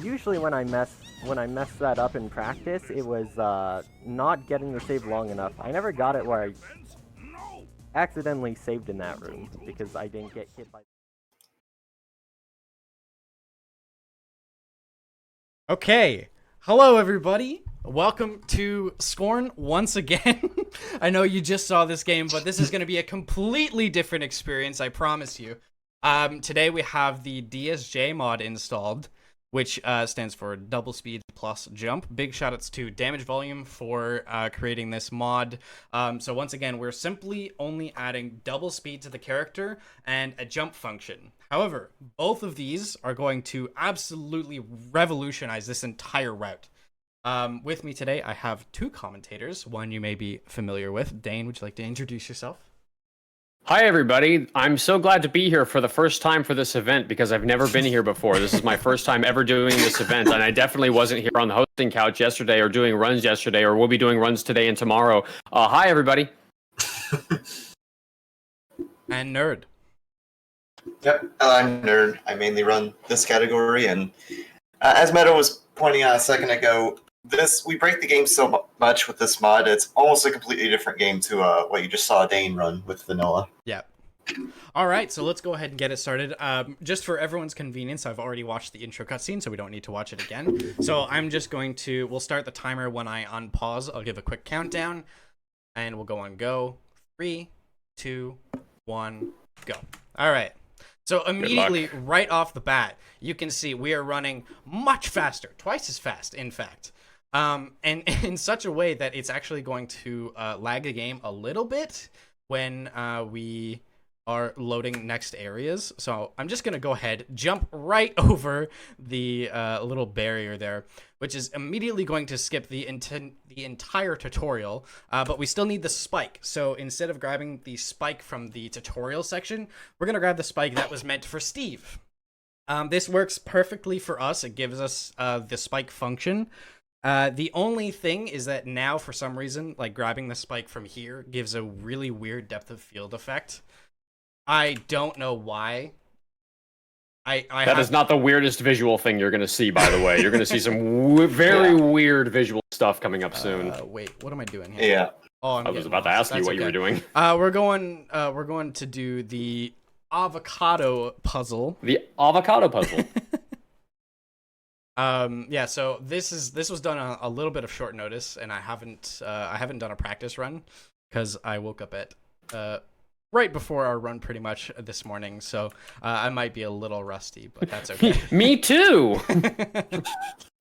usually when I mess that up in practice, it was not getting the save long enough. I never got it where I accidentally saved in that room because I didn't get hit by. Okay, hello everybody. Welcome to SCORN once again. I know you just saw this game, but this is going to be a completely different experience, I promise you. Today we have the DSJ mod installed, which stands for double speed plus jump. Big shoutouts to Damage Volume for creating this mod. So once again, we're simply only adding double speed to the character and a jump function. However, both of these are going to absolutely revolutionize this entire route. With me today, I have two commentators. One you may be familiar with. Dane, would you like to introduce yourself? Hi, everybody. I'm so glad to be here for the first time for this event because I've never been here before. This is my first time ever doing this event, and I definitely wasn't here on the hosting couch yesterday or doing runs yesterday, or we'll be doing runs today and tomorrow. Hi, everybody. And Nerd. Yep, I'm Nerd. I mainly run this category, and as Meadow was pointing out a second ago, we break the game so much with this mod, it's almost a completely different game to what you just saw Dane run with vanilla. Yeah. All right, so let's go ahead and get it started. Just for everyone's convenience, I've already watched the intro cutscene, so we don't need to watch it again. So I'm just going to, we'll start the timer when I unpause. I'll give a quick countdown, and we'll go on go. 3, 2, 1, go. All right. So immediately, right off the bat, you can see we are running much faster, twice as fast, in fact. And in such a way that it's actually going to lag the game a little bit when we are loading next areas. So I'm just going to go ahead, jump right over the little barrier there, which is immediately going to skip the entire tutorial, but we still need the spike. So instead of grabbing the spike from the tutorial section, we're going to grab the spike that was meant for Steve. This works perfectly for us. It gives us the spike function. The only thing is that now, for some reason, like grabbing the spike from here gives a really weird depth of field effect. I don't know why. That is not the weirdest visual thing you're going to see, by the way. You're going to see some very weird visual stuff coming up soon. Wait, what am I doing here? Yeah. Oh, I was about to ask you what you were doing. We're going to do the avocado puzzle. The avocado puzzle. Yeah, so this was done on a little bit of short notice, and I haven't done a practice run because I woke up at right before our run pretty much this morning, so I might be a little rusty, but that's okay. Me too.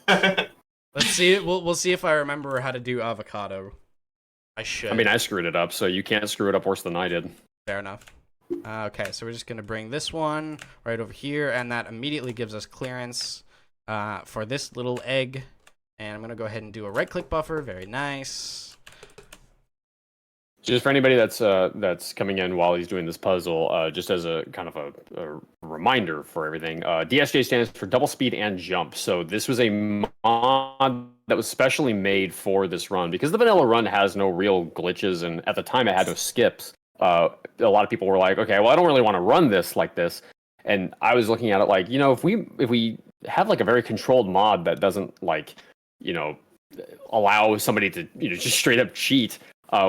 Let's see. We'll see if I remember how to do avocado. I should. I mean, I screwed it up, so you can't screw it up worse than I did. Fair enough. Okay, so we're just gonna bring this one right over here, and that immediately gives us clearance for this little egg. And I'm gonna go ahead and do a right-click buffer. Very nice. Just for anybody that's coming in while he's doing this puzzle, just as a kind of a reminder for everything, DSJ stands for double speed and jump. So this was a mod that was specially made for this run because the vanilla run has no real glitches, and at the time it had no skips. A lot of people were like, okay, well, I don't really want to run this like this. And I was looking at it like, if we have like a very controlled mod that doesn't like, allow somebody to, just straight up cheat,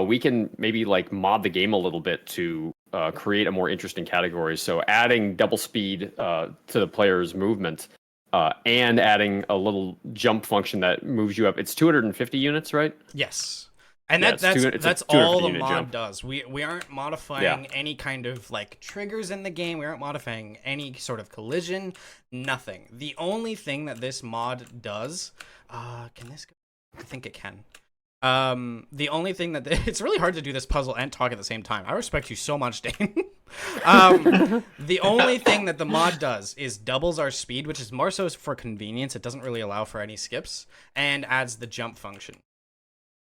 we can maybe like mod the game a little bit to create a more interesting category. So adding double speed to the player's movement and adding a little jump function that moves you up. It's 250 units, right? Yes. And that's all the mod jump does. We aren't modifying any kind of like triggers in the game. We aren't modifying any sort of collision. Nothing. The only thing that this mod does, can this go? I think it can. The only thing that it's really hard to do this puzzle and talk at the same time. I respect you so much, Dane. The only thing that the mod does is doubles our speed, which is more so for convenience. It doesn't really allow for any skips, and adds the jump function.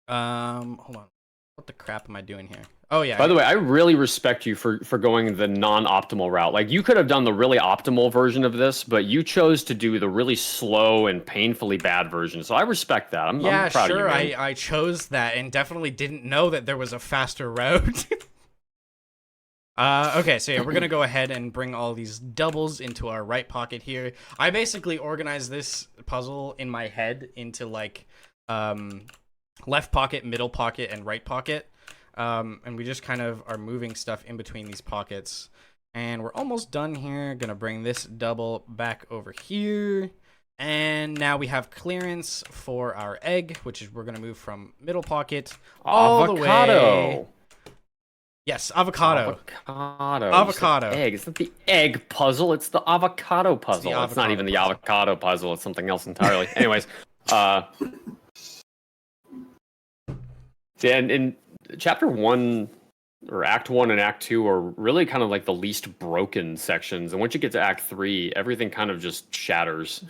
Hold on. What the crap am I doing here? Oh, yeah. By the way, I really respect you for going the non-optimal route. Like, you could have done the really optimal version of this, but you chose to do the really slow and painfully bad version. So I respect that. I'm proud of you, man. I chose that and definitely didn't know that there was a faster route. Okay, so yeah, we're gonna go ahead and bring all these doubles into our right pocket here. I basically organized this puzzle in my head into like left pocket, middle pocket, and right pocket. And we just kind of are moving stuff in between these pockets. And we're almost done here. Gonna bring this double back over here. And now we have clearance for our egg, which is we're gonna move from middle pocket all the way. Yes, avocado. Avocado. Egg. It's not the egg puzzle. It's the avocado puzzle. It's not even the avocado puzzle. It's something else entirely. Anyways, and in chapter 1, or Act 1 and Act 2 are really kind of like the least broken sections. And once you get to Act 3, everything kind of just shatters.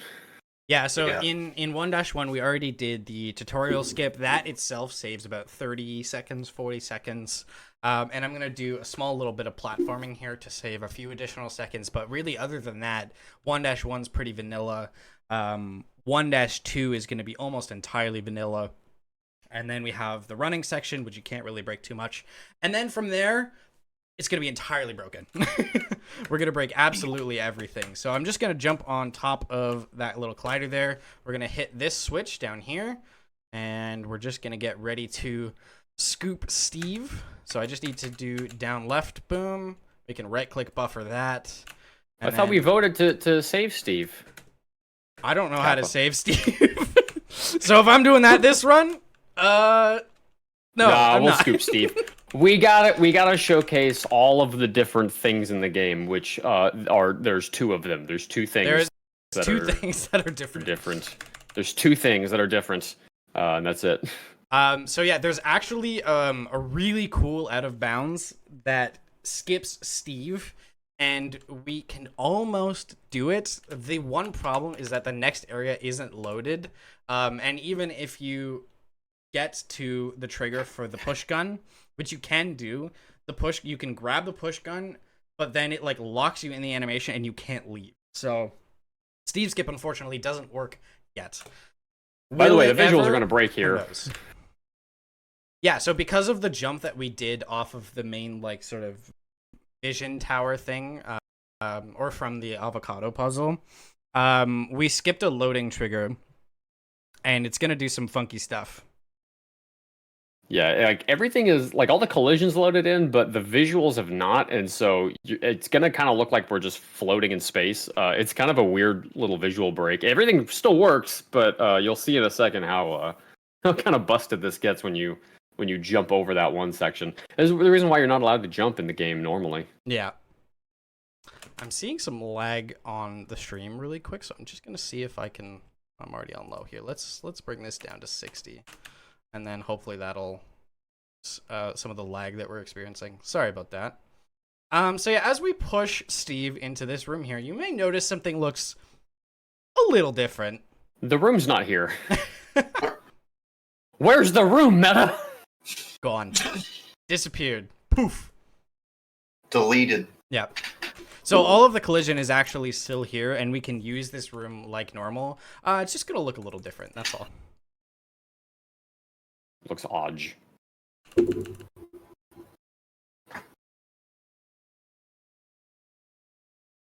Yeah, so in 1-1, we already did the tutorial skip. That itself saves about 30 seconds, 40 seconds. And I'm going to do a small little bit of platforming here to save a few additional seconds. But really, other than that, 1-1's pretty vanilla. 1-2 is going to be almost entirely vanilla. And then we have the running section, which you can't really break too much. And then from there, it's going to be entirely broken. We're going to break absolutely everything. So I'm just going to jump on top of that little collider there. We're going to hit this switch down here. And we're just going to get ready to scoop Steve. So I just need to do down left, boom. We can right click buffer that. I thought we voted to save Steve. I don't know how to save Steve. So if I'm doing that this run, no, we'll not. Scoop Steve. We gotta showcase all of the different things in the game, which there's 2 of them. There's 2 things. There's 2 things that are different. There's 2 things that are different, and that's it. So yeah, there's actually a really cool out of bounds that skips Steve, and we can almost do it. The one problem is that the next area isn't loaded, and even if you get to the trigger for the push gun, which you can do, you can grab the push gun, but then it like locks you in the animation and you can't leave. So Steve skip unfortunately doesn't work yet. By the way, the visuals are going to break here. Yeah, so because of the jump that we did off of the main like sort of vision tower thing, or from the avocado puzzle, we skipped a loading trigger, and it's going to do some funky stuff. Yeah, like everything is like all the collisions loaded in, but the visuals have not, and so it's gonna kind of look like we're just floating in space. It's kind of a weird little visual break. Everything still works, but you'll see in a second how kind of busted this gets when you jump over that one section. This is the reason why you're not allowed to jump in the game normally. Yeah, I'm seeing some lag on the stream really quick, so I'm just gonna see if I can. I'm already on low here. Let's bring this down to 60. And then hopefully that'll some of the lag that we're experiencing. Sorry about that. So yeah, as we push Steve into this room here, you may notice something looks a little different. The room's not here. Where's the room, Meta? Gone. Disappeared. Poof. Deleted. Yep. So all of the collision is actually still here, and we can use this room like normal. It's just gonna look a little different, that's all. Looks odd.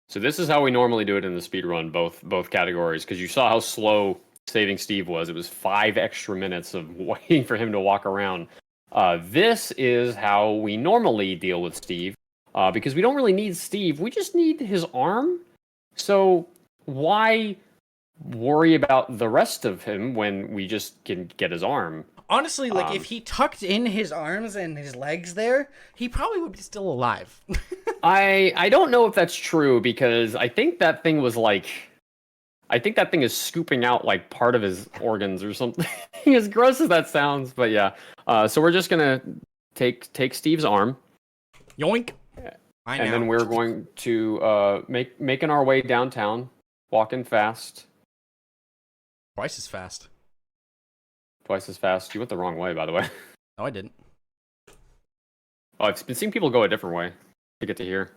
So this is how we normally do it in the speed run, both categories, because you saw how slow saving Steve was. It was 5 extra minutes of waiting for him to walk around. This is how we normally deal with Steve, because we don't really need Steve. We just need his arm. So why worry about the rest of him when we just can get his arm? Honestly, like, if he tucked in his arms and his legs there, he probably would be still alive. I don't know if that's true, because I think that thing was like... I think that thing is scooping out, like, part of his organs or something. As gross as that sounds, but yeah. So we're just gonna take Steve's arm. Yoink! And then we're going to making our way downtown, walking fast. Twice as fast. Twice as fast. You went the wrong way, by the way. No, I didn't. Oh, I've been seeing people go a different way to get to here.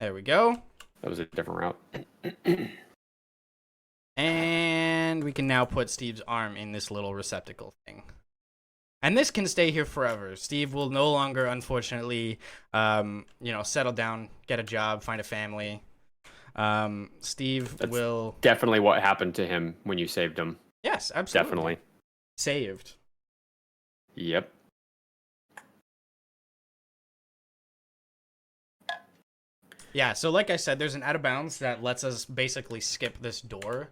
There we go. That was a different route. And we can now put Steve's arm in this little receptacle thing. And this can stay here forever. Steve will no longer, unfortunately, settle down, get a job, find a family. Steve That's will definitely what happened to him when you saved him. Yes, absolutely. Definitely. Saved. Yep. Yeah, so like I said, there's an out of bounds that lets us basically skip this door.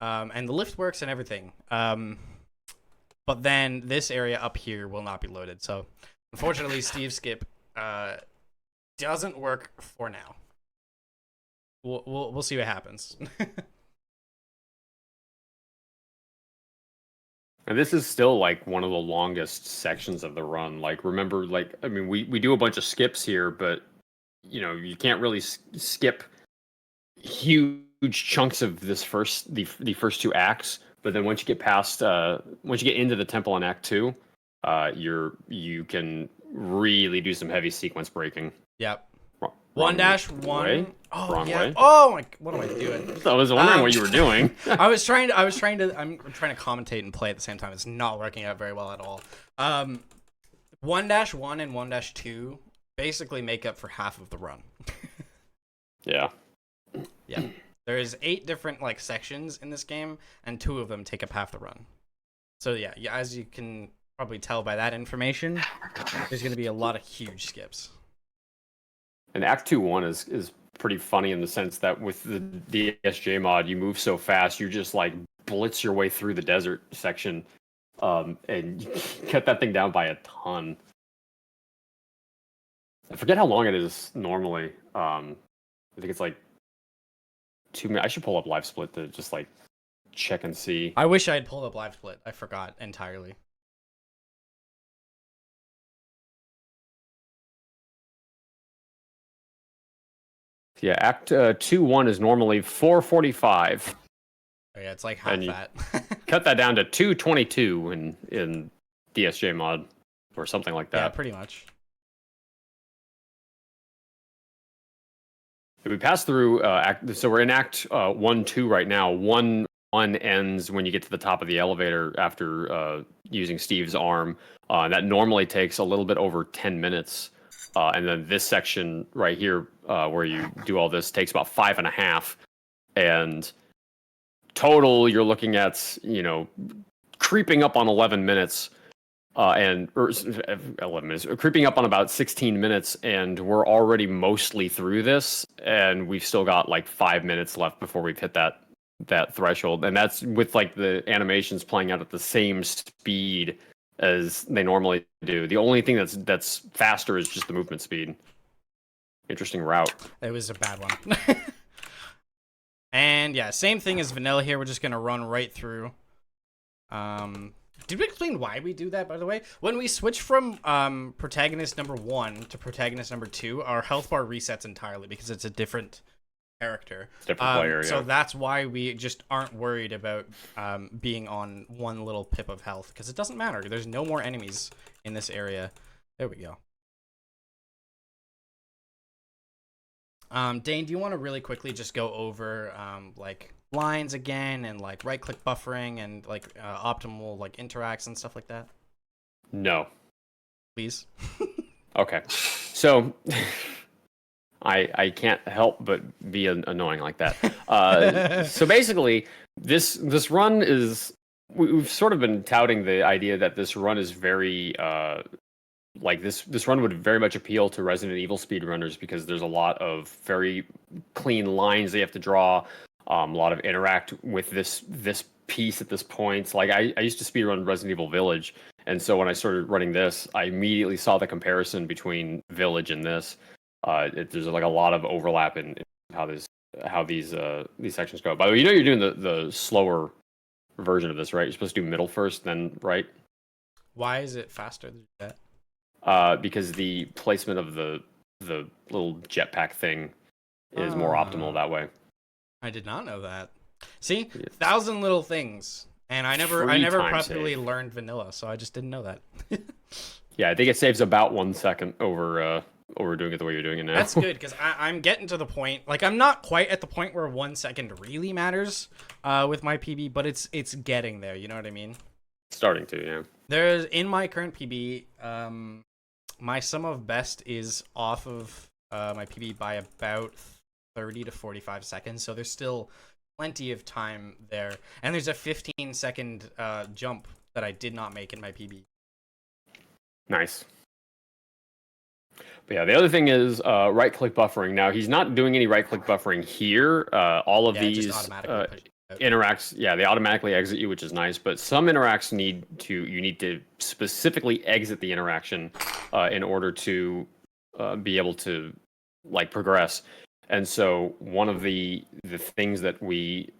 And the lift works and everything. But then this area up here will not be loaded. So unfortunately, Steve's skip doesn't work for now. We'll see what happens. And this is still like one of the longest sections of the run. Like, remember, like, I mean, we do a bunch of skips here, but you know, you can't really skip huge chunks of this the first two acts. But then once you get past, once you get into the temple in Act 2, you can really do some heavy sequence breaking. Yep. Wrong 1-1. way? Oh Wrong yeah. way? Oh my. What am I doing? I was wondering what you were doing. I'm trying to commentate and play at the same time. It's not working out very well at all. 1-1 and 1-2 basically make up for half of the run. Yeah. Yeah. There's 8 different like sections in this game, and 2 of them take up half the run. So yeah, as you can probably tell by that information, there's going to be a lot of huge skips. And Act 2-1 is pretty funny in the sense that with the DSJ mod, you move so fast, you just like blitz your way through the desert section, and you cut that thing down by a ton. I forget how long it is normally. I think it's like 2 minutes. I should pull up Live Split to just like check and see. I wish I had pulled up Live Split. I forgot entirely. Yeah, Act 2-1 is normally 4:45. Oh, yeah, it's like half that. Cut that down to 2:22 in DSJ mod or something like that. Yeah, pretty much. We passed through so we're in Act 1-2 right now. 1 ends when you get to the top of the elevator after using Steve's arm. That normally takes a little bit over 10 minutes. And then this section right here, where you do all this, takes about 5.5. And total, you're looking at, creeping up on 11 minutes. Or 11 minutes, creeping up on about 16 minutes, and we're already mostly through this, and we've still got like 5 minutes left before we've hit that threshold, and that's with like the animations playing out at the same speed as they normally do. The only thing that's faster is just the movement speed. Interesting route. It was a bad one. And yeah, same thing as vanilla here. We're just gonna run right through. Did we explain why we do that, by the way? When we switch from protagonist number 1 to protagonist number 2, our health bar resets entirely because it's a different character. Different player, yeah. So that's why we just aren't worried about being on one little pip of health, because it doesn't matter. There's no more enemies in this area. There we go. Dane, do you want to really quickly just go over like lines again and like right click buffering and like optimal like interacts and stuff like that? No. Please. Okay. So I can't help but be annoying like that. So basically, this run is, we've sort of been touting the idea that this run is very like this run would very much appeal to Resident Evil speedrunners, because there's a lot of very clean lines they have to draw, a lot of interact with this piece at this point. Like I used to speedrun Resident Evil Village, and so when I started running this, I immediately saw the comparison between Village and this. There's like a lot of overlap in how these sections go. By the way, you're doing the slower version of this, right? You're supposed to do middle first, then right. Why is it faster than that? Because the placement of the little jetpack thing is more optimal that way. I did not know that. See, 1,000 little things, and I never time properly save. learned vanilla, so I just didn't know that. Yeah, I think it saves about 1 second over doing it the way you're doing it now. That's good, because I'm getting to the point. Like, I'm not quite at the point where 1 second really matters with my PB, but it's getting there. You know what I mean? Starting to, yeah. There's in my current PB, my sum of best is off of my PB by about 30 to 45 seconds, so there's still plenty of time there. And there's a 15-second jump that I did not make in my PB. Nice. But yeah, the other thing is right-click buffering. Now, he's not doing any right-click buffering here. All of It these just automatically pushes you out. interacts, yeah, they automatically exit you, which is nice. But some interacts you need to specifically exit the interaction in order to be able to like progress. And so one of the things that we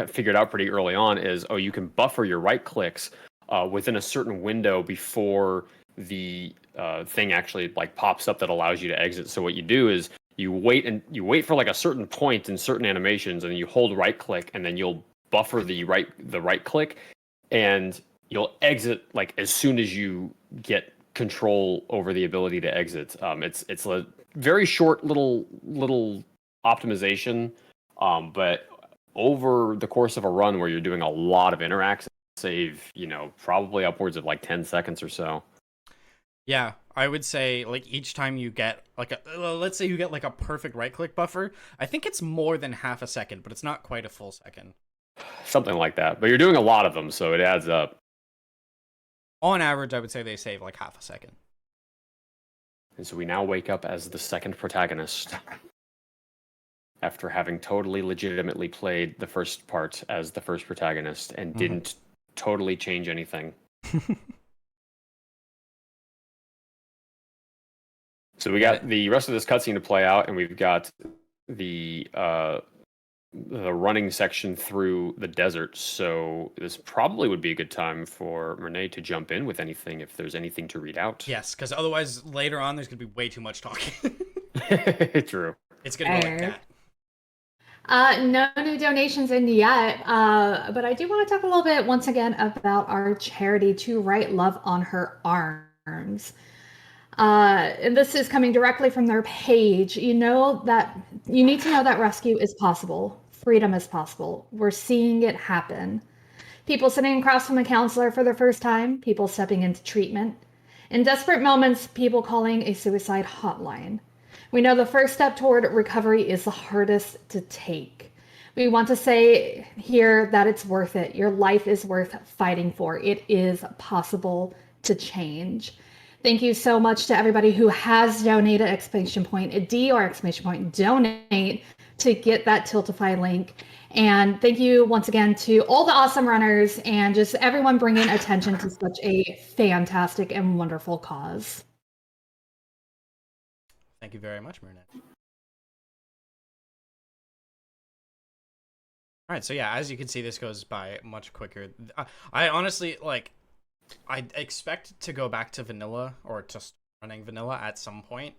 figured out pretty early on is, you can buffer your right clicks within a certain window before the thing actually like pops up that allows you to exit. So what you do is you wait for like a certain point in certain animations, and you hold right click, and then you'll buffer the right click, and you'll exit like as soon as you get control over the ability to exit. It's a very short little optimization, but over the course of a run where you're doing a lot of interacts, save probably upwards of like 10 seconds or so. Yeah, I would say like each time you get like let's say you get like a perfect right click buffer, I think it's more than half a second, but it's not quite a full second. Something like that. But you're doing a lot of them, so it adds up. On average, I would say they save like half a second. And so we now wake up as the second protagonist, after having totally legitimately played the first part as the first protagonist and didn't totally change anything. So we got the rest of this cutscene to play out, and we've got the running section through the desert. So this probably would be a good time for Renee to jump in with anything if there's anything to read out. Yes, because otherwise later on there's gonna be way too much talking. True. It's gonna go like that. No new donations in yet, but I do want to talk a little bit once again about our charity To Write Love on Her Arms. And this is coming directly from their page. You need to know that rescue is possible. Freedom is possible. We're seeing it happen. People sitting across from a counselor for the first time, people stepping into treatment. In desperate moments, people calling a suicide hotline. We know the first step toward recovery is the hardest to take. We want to say here that it's worth it. Your life is worth fighting for. It is possible to change. Thank you so much to everybody who has donated ! D or ! Donate to get that Tiltify link. And thank you once again to all the awesome runners and just everyone bringing attention to such a fantastic and wonderful cause. Thank you very much, Marinette. All right, so yeah, as you can see, this goes by much quicker. I honestly, I expect to go back to vanilla or just running vanilla at some point.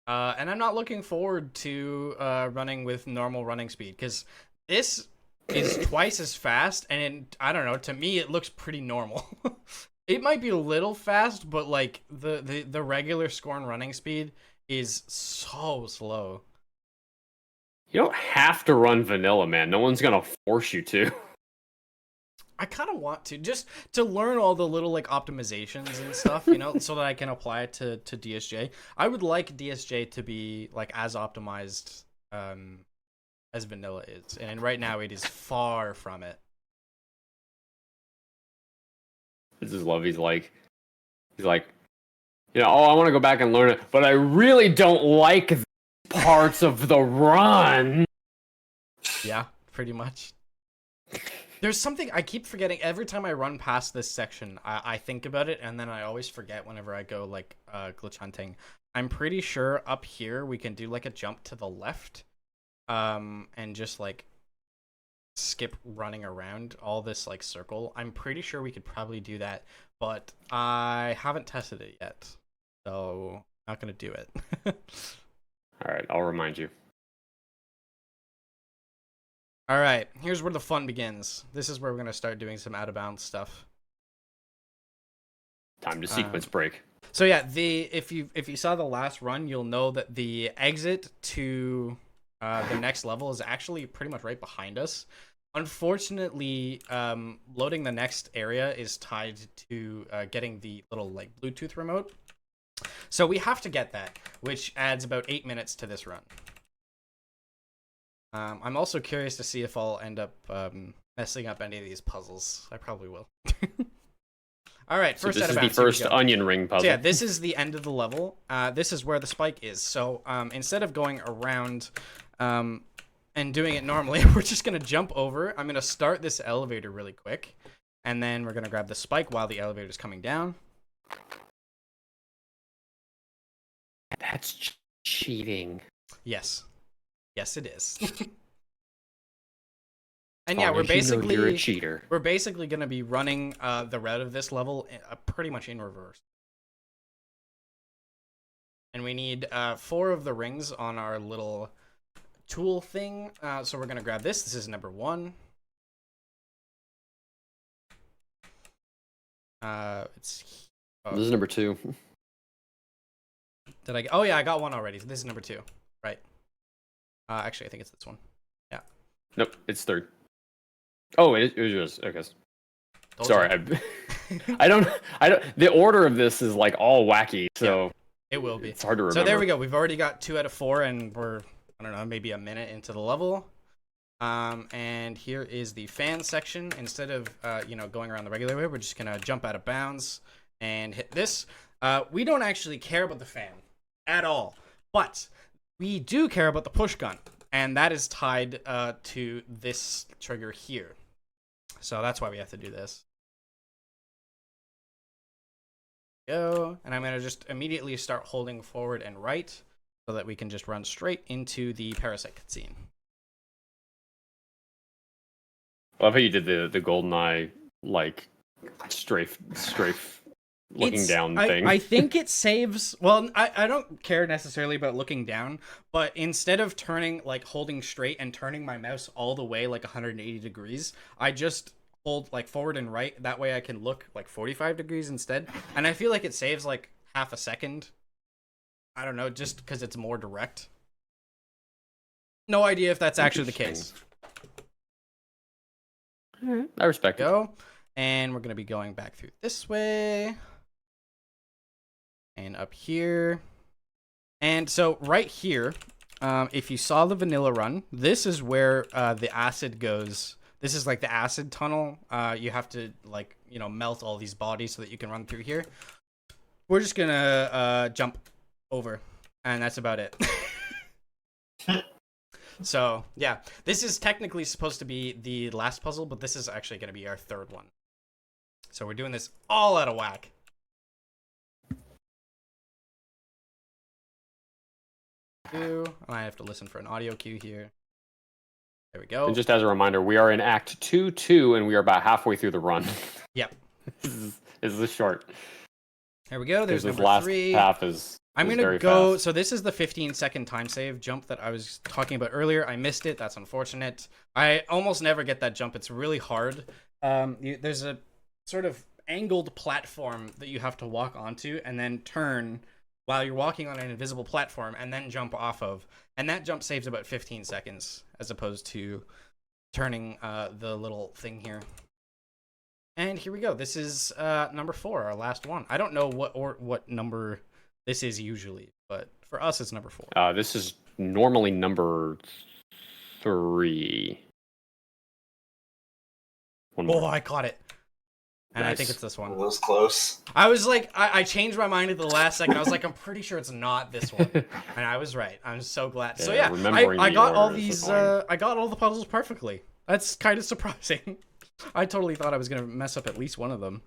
And I'm not looking forward to running with normal running speed, because this is twice as fast, and I don't know, to me it looks pretty normal. It might be a little fast, but like the regular SCORN running speed is so slow. You don't have to run vanilla, man. No one's gonna force you to. I kind of want to, just to learn all the little like optimizations and stuff, so that I can apply it to DSJ. I would like DSJ to be like as optimized as vanilla is, and right now it is far from it. This is love. He's like, I want to go back and learn it, but I really don't like parts of the run. Yeah, pretty much. There's something I keep forgetting every time I run past this section. I think about it, and then I always forget whenever I go like glitch hunting. I'm pretty sure up here we can do like a jump to the left, and just like skip running around all this like circle. I'm pretty sure we could probably do that, but I haven't tested it yet, so I'm not gonna do it. All right, I'll remind you. All right, here's where the fun begins. This is where we're gonna start doing some out of bounds stuff. Time to sequence break. So yeah, if you saw the last run, you'll know that the exit to the next level is actually pretty much right behind us. Unfortunately, loading the next area is tied to getting the little like Bluetooth remote. So we have to get that, which adds about 8 minutes to this run. I'm also curious to see if I'll end up messing up any of these puzzles. I probably will. All right, So first this set is of the bounds, here we first go. onion ring puzzle. So yeah, this is the end of the level. This is where the spike is. So instead of going around and doing it normally, we're just going to jump over. I'm going to start this elevator really quick. And then we're going to grab the spike while the elevator is coming down. That's cheating. Yes. Yes, it is. And yeah, Connor, you know you're a cheater. we're basically going to be running the route of this level pretty much in reverse. And we need 4 of the rings on our little tool thing. So we're going to grab this. This is number 1. This is number 2. Did I? Oh yeah, I got one already. So this is number 2, right? Actually, I think it's this one. Yeah. Nope, it's 3rd. Oh, it was yours. Okay. Sorry, I don't. The order of this is like all wacky, so it will be. It's hard to remember. So there we go. We've already got 2 out of 4, and we're I don't know, maybe a minute into the level. And here is the fan section. Instead of going around the regular way, we're just gonna jump out of bounds and hit this. We don't actually care about the fan at all, but we do care about the push gun, and that is tied to this trigger here. So that's why we have to do this. Go, and I'm gonna just immediately start holding forward and right so that we can just run straight into the parasite cutscene. I love how you did the GoldenEye like strafe looking down thing. I think it saves. Well, I don't care necessarily about looking down, but instead of turning like holding straight and turning my mouse all the way like 180 degrees, I just hold like forward and right. That way I can look like 45 degrees instead, and I feel like it saves like half a second. I don't know, just because it's more direct. No idea if that's actually the case. I respect it. Go, and we're gonna be going back through this way and up here. And so right here, if you saw the vanilla run, this is where the acid goes. This is like the acid tunnel. You have to like melt all these bodies so that you can run through here. We're just gonna jump over, and that's about it. So yeah, this is technically supposed to be the last puzzle, but this is actually going to be our 3rd one. So we're doing this all out of whack. I have to listen for an audio cue here. There we go. And just as a reminder, we are in Act 2, and we are about halfway through the run. Yep. This is short. There we go. There's this number last 3. half is I'm going very to go. fast. So this is the 15-second time save jump that I was talking about earlier. I missed it. That's unfortunate. I almost never get that jump. It's really hard. There's a sort of angled platform that you have to walk onto and then turn while you're walking on an invisible platform and then jump off of. And that jump saves about 15 seconds as opposed to turning the little thing here. And here we go. This is number 4, our last one. I don't know what number this is usually, but for us, it's number 4. This is normally number 3. One more. Oh, I caught it. And Nice. I think it's this one. That was close. I was like, I changed my mind at the last second. I was like, I'm pretty sure it's not this one. And I was right. I'm so glad. So yeah, remembering I the got all order is these, annoying. I got all the puzzles perfectly. That's kind of surprising. I totally thought I was going to mess up at least one of them.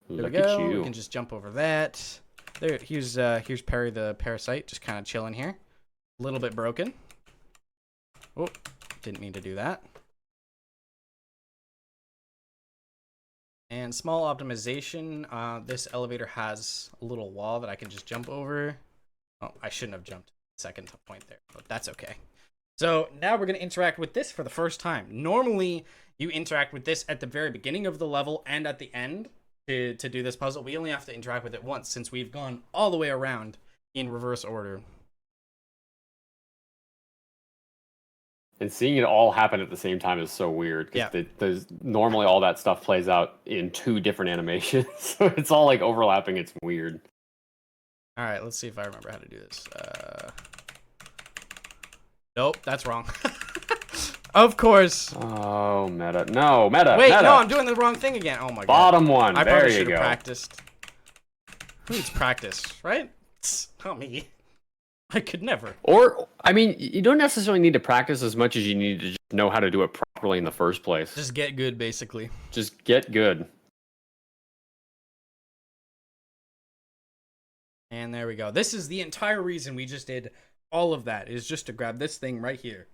There Look we go. at you. We can just jump over that. There, here's Perry the parasite, just kind of chilling here. A little bit broken. Oh, didn't mean to do that. And small optimization. This elevator has a little wall that I can just jump over. Oh, I shouldn't have jumped second point there, but that's okay. So now we're going to interact with this for the first time. Normally, you interact with this at the very beginning of the level and at the end to do this puzzle. We only have to interact with it once since we've gone all the way around in reverse order. And seeing it all happen at the same time is so weird. Yeah. There's normally all that stuff plays out in 2 different animations. So it's all like overlapping. It's weird. All right, let's see if I remember how to do this. Nope, that's wrong. Of course. Oh, meta. No, meta. Wait, meta. no, I'm doing the wrong thing again. Oh my god. Bottom one. I there probably you should go. have practiced. Who needs practice, right? Not me. I could never. Or, I mean, you don't necessarily need to practice as much as you need to just know how to do it properly in the first place. Just get good, basically. Just get good. And there we go. This is the entire reason we just did all of that, is just to grab this thing right here.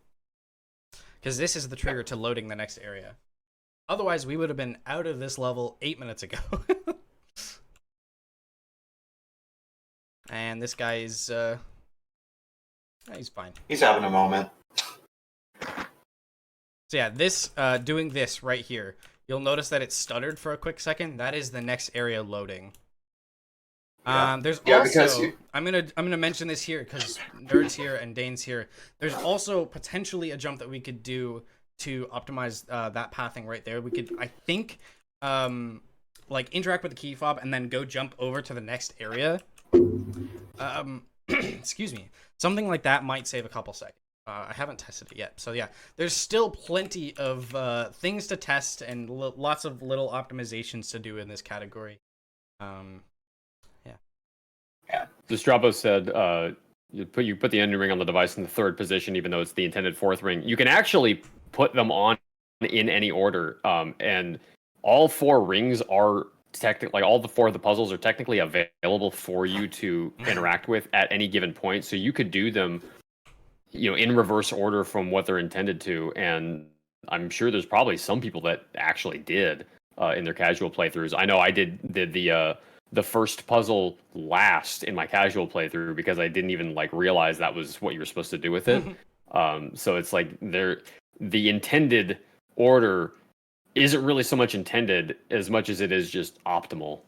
Because this is the trigger to loading the next area. Otherwise, we would have been out of this level 8 minutes ago. And this guy is, he's fine. He's having a moment. So yeah, this, doing this right here, you'll notice that it stuttered for a quick second. That is the next area loading. Yeah. There's Yeah, also, because I'm gonna mention this here because Nerd's here and Dane's here. There's also potentially a jump that we could do to optimize that pathing right there. We could, I think, like interact with the key fob and then go jump over to the next area. Excuse me. Something like that might save a couple seconds. I haven't tested it yet. So yeah, there's still plenty of things to test and lots of little optimizations to do in this category. Yeah. Distrabo said, you put the ending ring on the device in the third position, even though it's the intended fourth ring. You can actually put them on in any order, and all four rings are technically, like all four of the puzzles are technically available for you to interact with at any given point. So you could do them, in reverse order from what they're intended to. And I'm sure there's probably some people that actually did in their casual playthroughs. I know I did the first puzzle last in my casual playthrough because I didn't even realize that was what you were supposed to do with it. So it's like the intended order isn't really so much intended as much as it is just optimal.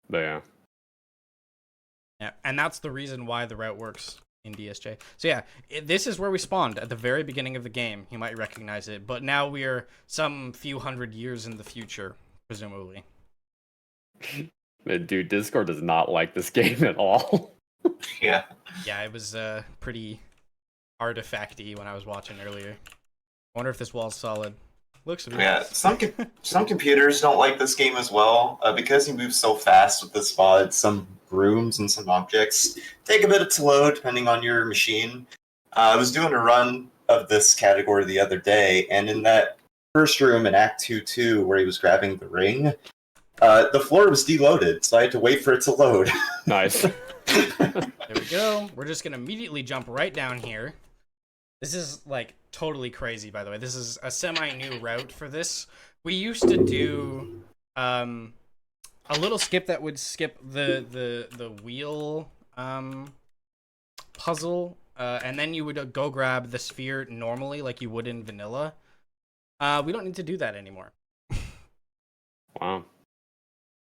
But yeah. Yeah, and that's the reason why the route works in DSJ. So yeah, this is where we spawned at the very beginning of the game. You might recognize it, but now we're some few hundred years in the future, presumably. Dude, Discord does not like this game at all. Yeah. Yeah, it was pretty artifacty when I was watching earlier. I wonder if this wall's solid. Looks to be. Yeah, some computers don't like this game as well because you move so fast with this mod. Some rooms and some objects take a bit to load depending on your machine. I was doing a run of this category the other day, and in that first room in Act 2-2 where he was grabbing the ring, the floor was deloaded, so I had to wait for it to load. Nice. There we go. We're just gonna immediately jump right down here. This is totally crazy, by the way. This is a semi-new route for this. We used to do a little skip that would skip the wheel puzzle, and then you would go grab the sphere normally like you would in vanilla. We don't need to do that anymore. Wow.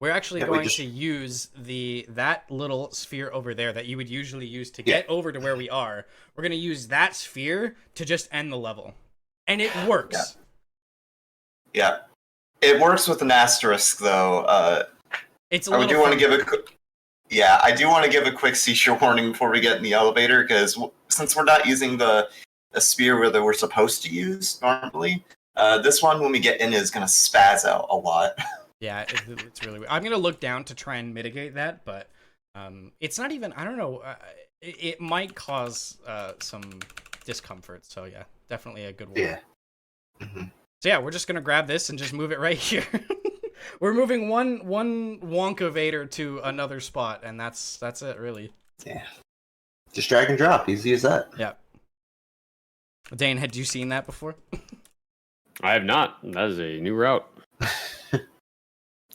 We're actually going to use that little sphere over there that you would usually use to get over to where we are. We're going to use that sphere to just end the level. And it works. Yeah. It works with an asterisk, though. It's a little I do want to give a quick seizure warning before we get in the elevator, because since we're not using the sphere where we're supposed to use normally, this one, when we get in, is going to spaz out a lot. Yeah, it's really weird. I'm going to look down to try and mitigate that, but it's not even, I don't know, it might cause some discomfort. So yeah, definitely a good one. Yeah. Mm-hmm. So yeah, we're just going to grab this and just move it right here. We're moving one Wonka Vader to another spot, and that's it, really. Yeah. Just drag and drop, easy as that. Yeah. Dane, had you seen that before? I have not. That is a new route.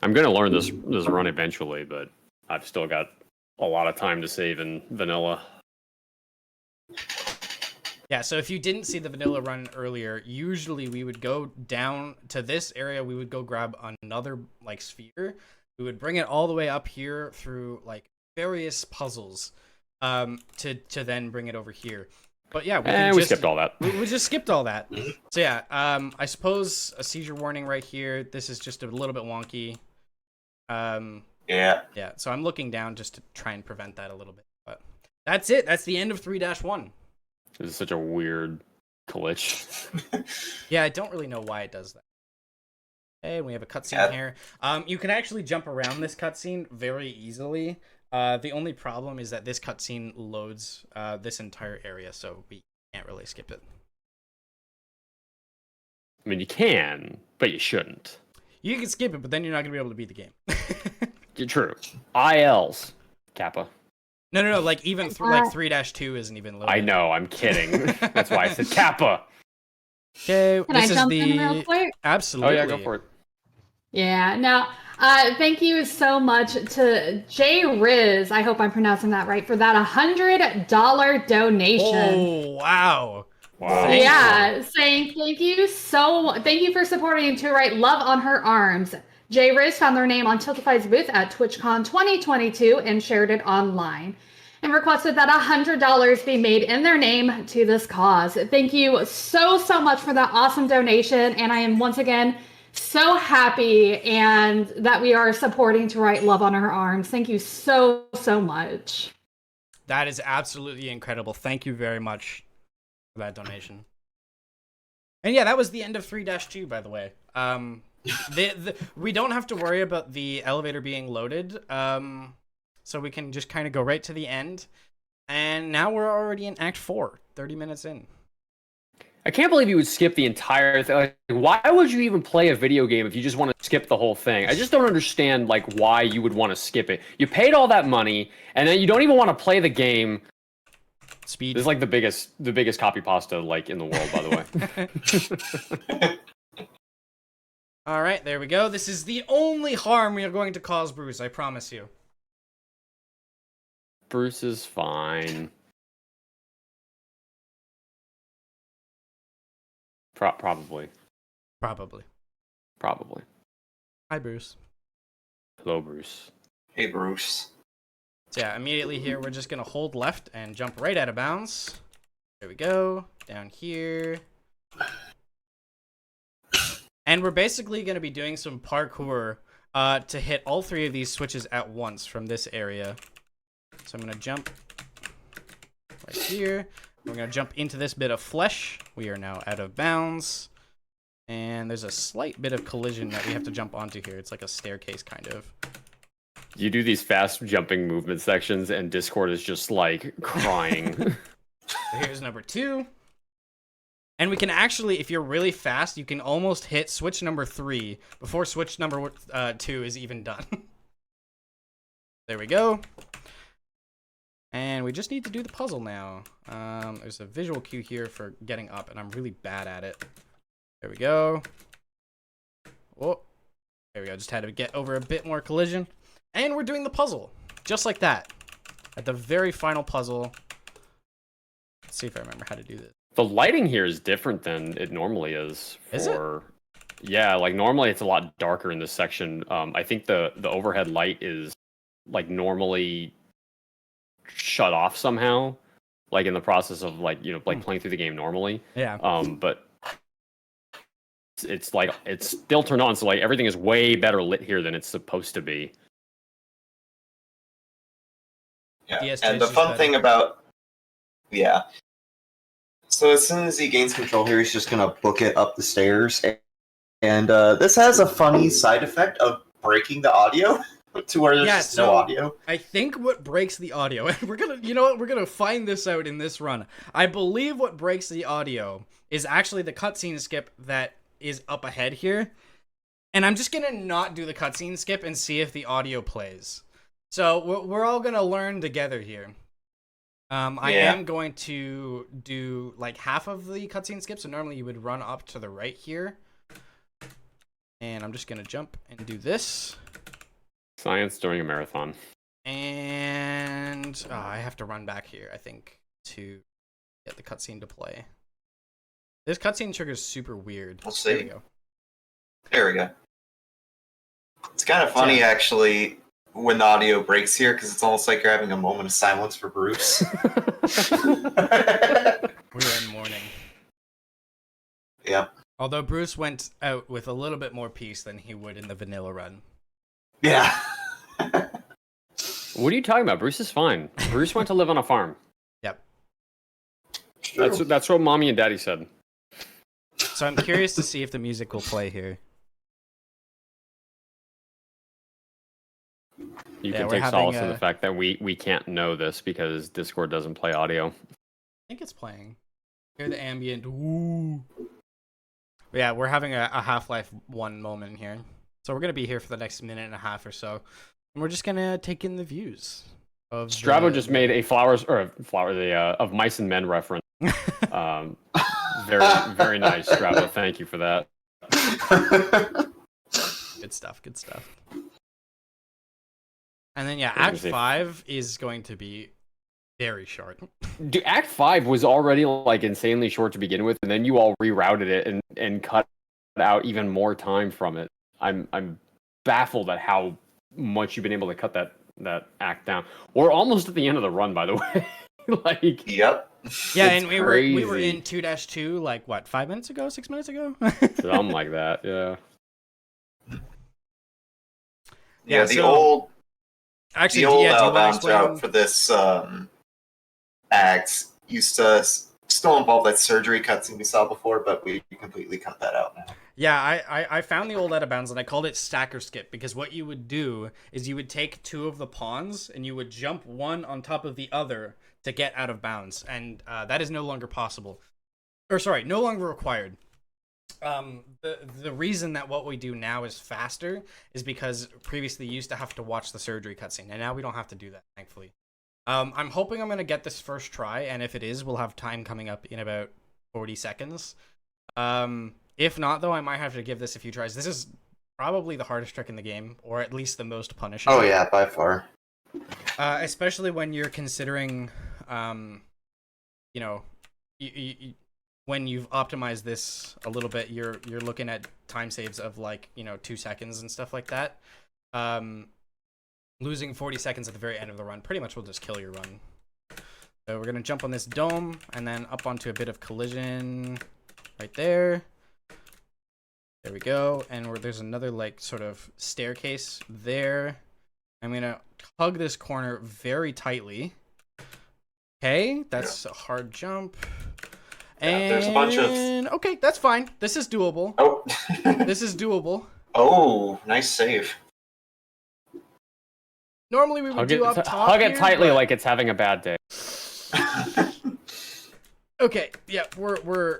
I'm going to learn this run eventually, but I've still got a lot of time to save in vanilla. Yeah, so if you didn't see the vanilla run earlier, usually we would go down to this area, we would go grab another sphere. We would bring it all the way up here through various puzzles to then bring it over here. But yeah, we skipped all that. We just skipped all that. So yeah, I suppose a seizure warning right here. This is just a little bit wonky. Yeah. So I'm looking down just to try and prevent that a little bit. But that's it. That's the end of 3-1. This is such a weird glitch. Yeah, I don't really know why it does that. Okay, we have a cutscene here. You can actually jump around this cutscene very easily. The only problem is that this cutscene loads this entire area, so we can't really skip it. I mean, you can, but you shouldn't. You can skip it, but then you're not going to be able to beat the game. True. ILs. Kappa. No. Like, even like 3-2 isn't even loaded. I know, I'm kidding. That's why I said Kappa. Okay, Can I jump in real quick? Absolutely. Oh, yeah, go for it. Yeah. Now, thank you so much to Jay Riz. I hope I'm pronouncing that right for that $100 donation. Oh, wow. Wow. Yeah, saying thank you for supporting To Write Love on Her Arms. Jay Riz found their name on Tiltify's booth at TwitchCon 2022 and shared it online, and requested that $100 be made in their name to this cause. Thank you so much for that awesome donation, and I am once again so happy and that we are supporting To Write Love on Her Arms. Thank you so much. That is absolutely incredible. Thank you very much for that donation. And yeah, that was the end of 3-2, by the way. We don't have to worry about the elevator being loaded, so we can just kind of go right to the end. And now we're already in Act 4, 30 minutes in. I can't believe you would skip the entire thing. Like, why would you even play a video game if you just want to skip the whole thing? I just don't understand like why you would want to skip it. You paid all that money, and then you don't even want to play the game. Speed. This is like the biggest copy pasta like in the world, by the way. All right, there we go. This is the only harm we are going to cause Bruce, I promise you. Bruce is fine. Probably. Hi, Bruce. Hello, Bruce. Hey, Bruce. So yeah, immediately here, we're just going to hold left and jump right out of bounds. There we go. Down here. And we're basically going to be doing some parkour to hit all three of these switches at once from this area. So I'm going to jump right here. We're going to jump into this bit of flesh. We are now out of bounds. And there's a slight bit of collision that we have to jump onto here. It's like a staircase, kind of. You do these fast jumping movement sections, and Discord is just like crying. So here's number 2. And we can actually, if you're really fast, you can almost hit switch number 3 before switch number 2 is even done. There we go. And we just need to do the puzzle now. There's a visual cue here for getting up, and I'm really bad at it. There we go. Whoa. There we go. Just had to get over a bit more collision. And we're doing the puzzle. Just like that. At the very final puzzle. Let's see if I remember how to do this. The lighting here is different than it normally is. Is it? Yeah, like normally it's a lot darker in this section. I think the overhead light is like normally shut off somehow, like in the process of like playing through the game normally. Yeah. But it's like it's still turned on, so like everything is way better lit here than it's supposed to be. Yeah. DSJ And the is fun better. thing about so as soon as he gains control here, he's just gonna book it up the stairs, and this has a funny side effect of breaking the audio to where there's just no audio. I think what breaks the audio, and we're gonna find this out in this run. I believe what breaks the audio is actually the cutscene skip that is up ahead here. And I'm just gonna not do the cutscene skip and see if the audio plays. So we're all gonna learn together here. I am going to do like half of the cutscene skip, so normally you would run up to the right here. And I'm just gonna jump and do this. Science during a marathon. And I have to run back here, I think, to get the cutscene to play. This cutscene trigger is super weird. We'll see. There we go. There we go. It's kind of funny, actually, when the audio breaks here, because it's almost like you're having a moment of silence for Bruce. We're in mourning. Yep. Although Bruce went out with a little bit more peace than he would in the vanilla run. Yeah. What are you talking about? Bruce is fine. Bruce went to live on a farm. Yep. true. That's what mommy and daddy said. So I'm curious to see if the music will play here. You Yeah, can we're take solace having in the fact that we can't know this because Discord doesn't play audio. I think it's playing. Hear the ambient. Ooh. But yeah, we're having a Half-Life 1 moment here. So we're going to be here for the next minute and a half or so. And we're just going to take in the views. Of Strabo just made a of Mice and Men reference. Very, very nice, Strabo. Thank you for that. Good stuff, good stuff. And then, yeah, Act 5 is going to be very short. Dude, Act 5 was already like insanely short to begin with, and then you all rerouted it and cut out even more time from it. I'm baffled at how much you've been able to cut that act down. We're almost at the end of the run, by the way. Like, Yep. Yeah, and we were in 2-2 like what, 5 minutes ago, 6 minutes ago? something like that, yeah. Yeah, the so- old Actually, the old yeah, do you want to outbound explain? route for this act used to still involve that surgery cutscene we saw before, but we completely cut that out now. Yeah, I found the old out of bounds and I called it stacker skip because what you would do is you would take two of the pawns and you would jump one on top of the other to get out of bounds, and that is no longer possible. Or sorry, no longer required. The reason that what we do now is faster is because previously you used to have to watch the surgery cutscene, and now we don't have to do that, thankfully. I'm hoping I'm gonna get this first try, and if it is, we'll have time coming up in about 40 seconds. If not, though, I might have to give this a few tries. This is probably the hardest trick in the game, or at least the most punishing. Oh yeah, by far. Especially when you're considering, you know, when you've optimized this a little bit, you're looking at time saves of like 2 seconds and stuff like that. Losing 40 seconds at the very end of the run pretty much will just kill your run. So we're gonna jump on this dome and then up onto a bit of collision right there. There we go, and there's another like sort of staircase there. I'm gonna hug this corner very tightly. Okay, that's a hard jump. And there's a bunch of... Okay, that's fine. This is doable. Oh. This is doable. Oh, nice save. Normally we would do up top. Hug it here, tightly but... like it's having a bad day. Okay, yeah, we're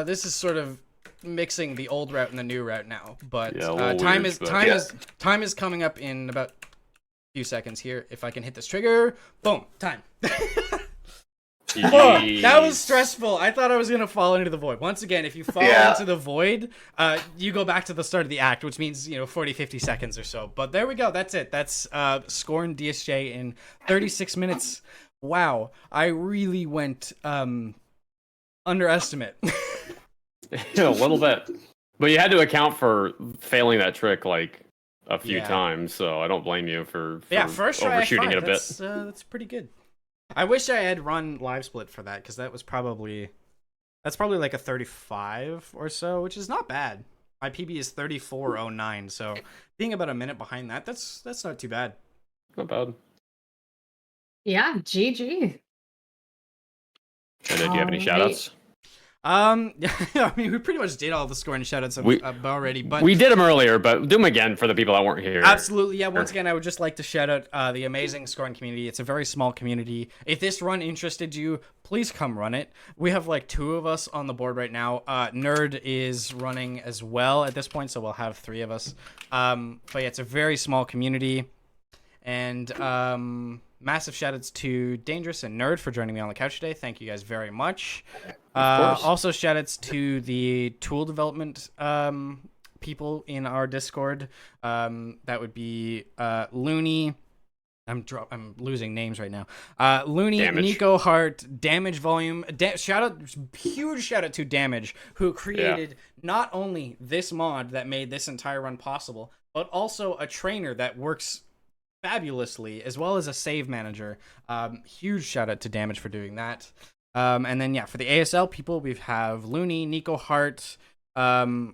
this is sort of mixing the old route and the new route now, but Yeah, time weird, is coming up in about a few seconds here. If I can hit this trigger, boom, time. Oh, that was stressful. I thought I was gonna fall into the void. Once again, if you fall into the void, you go back to the start of the act, which means 40-50 seconds or so. But there we go. That's it. That's SCORN DSJ in 36 minutes. Wow, I really went underestimate. A little bit, but you had to account for failing that trick like a few times, so I don't blame you for first try overshooting it a bit. That's pretty good. I wish I had run live split for that, because that's probably like a 35 or so, which is not bad. My PB is 34.09, so being about a minute behind that's not too bad. Not bad. Yeah, GG. And do you have any shoutouts? I mean, we pretty much did all the SCORN shoutouts already, but we did them earlier, but do them again for the people that weren't here. Absolutely, yeah. Once again, I would just like to shout out the amazing SCORN community. It's a very small community. If this run interested you, please come run it. We have like 2 of us on the board right now. Nerd is running as well at this point, so we'll have 3 of us. But yeah, it's a very small community, and massive shoutouts to Dangerous and Nerd for joining me on the couch today. Thank you guys very much. Also shoutouts to the tool development people in our Discord. That would be Looney. I'm losing names right now. Looney, Damage. Nico Hart, Damage Volume. Huge shout out to Damage, who created not only this mod that made this entire run possible, but also a trainer that works fabulously, as well as a save manager. Huge shout out to Damage for doing that. And then for the ASL people, we have Looney, Nico Hart. There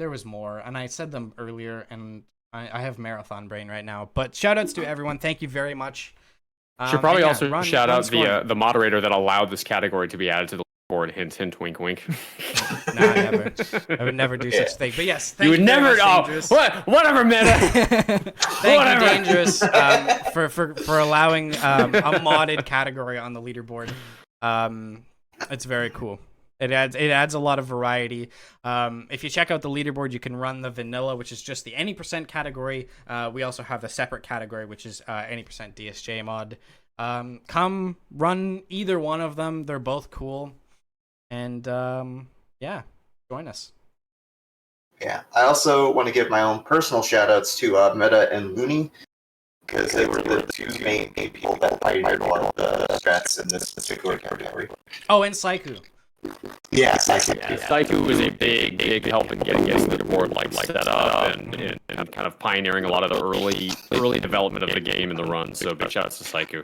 was more, and I said them earlier, and I have marathon brain right now. But shout outs to everyone. Thank you very much. Should probably and also run shout SCORN. out the moderator that allowed this category to be added to the board. Hint, hint, wink, wink. Nah, never. I would never do such a thing. But yes, thank You would very never. much, Oh, Dangerous. whatever, Meta. Thank Whatever. you, Dangerous, for allowing a modded category on the leaderboard. It's very cool. It adds a lot of variety. If you check out the leaderboard, you can run the vanilla, which is just the any percent category. We also have the separate category, which is any percent DSJ mod. Come run either one of them. They're both cool. And yeah, join us. Yeah, I also want to give my own personal shout-outs to Meta and Looney, because they were the two main people that pioneered a lot of the strats in this particular category. Oh, and Saiku. Yeah, Psycho. Yeah, Saiku was a big help in getting this leaderboard set up and kind of pioneering a lot of the early development of the game and the run. So big shout outs to Saiku.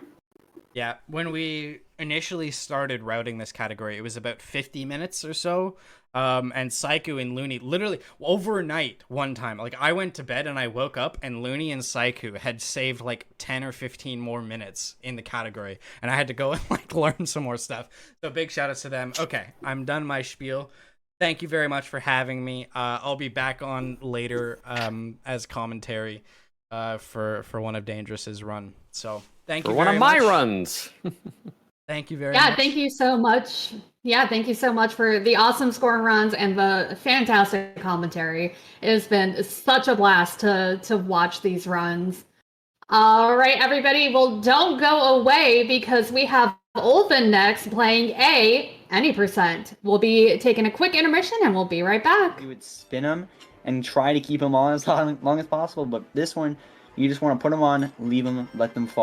Yeah, when we initially started routing this category, it was about 50 minutes or so. And Saiku and Looney, literally overnight one time, like I went to bed and I woke up and Looney and Saiku had saved like 10 or 15 more minutes in the category. And I had to go and like learn some more stuff. So big shout outs to them. Okay, I'm done my spiel. Thank you very much for having me. I'll be back on later as commentary for one of Dangerous's run. So thank you For one very of my much. runs. Thank you very much. Yeah, thank you so much. Yeah, thank you so much for the awesome SCORN runs and the fantastic commentary. It has been such a blast to watch these runs. All right, everybody, well, don't go away because we have Olven next playing any percent. We'll be taking a quick intermission and we'll be right back. You would spin them and try to keep them on as long as possible, but this one, you just want to put them on, leave them, let them fall.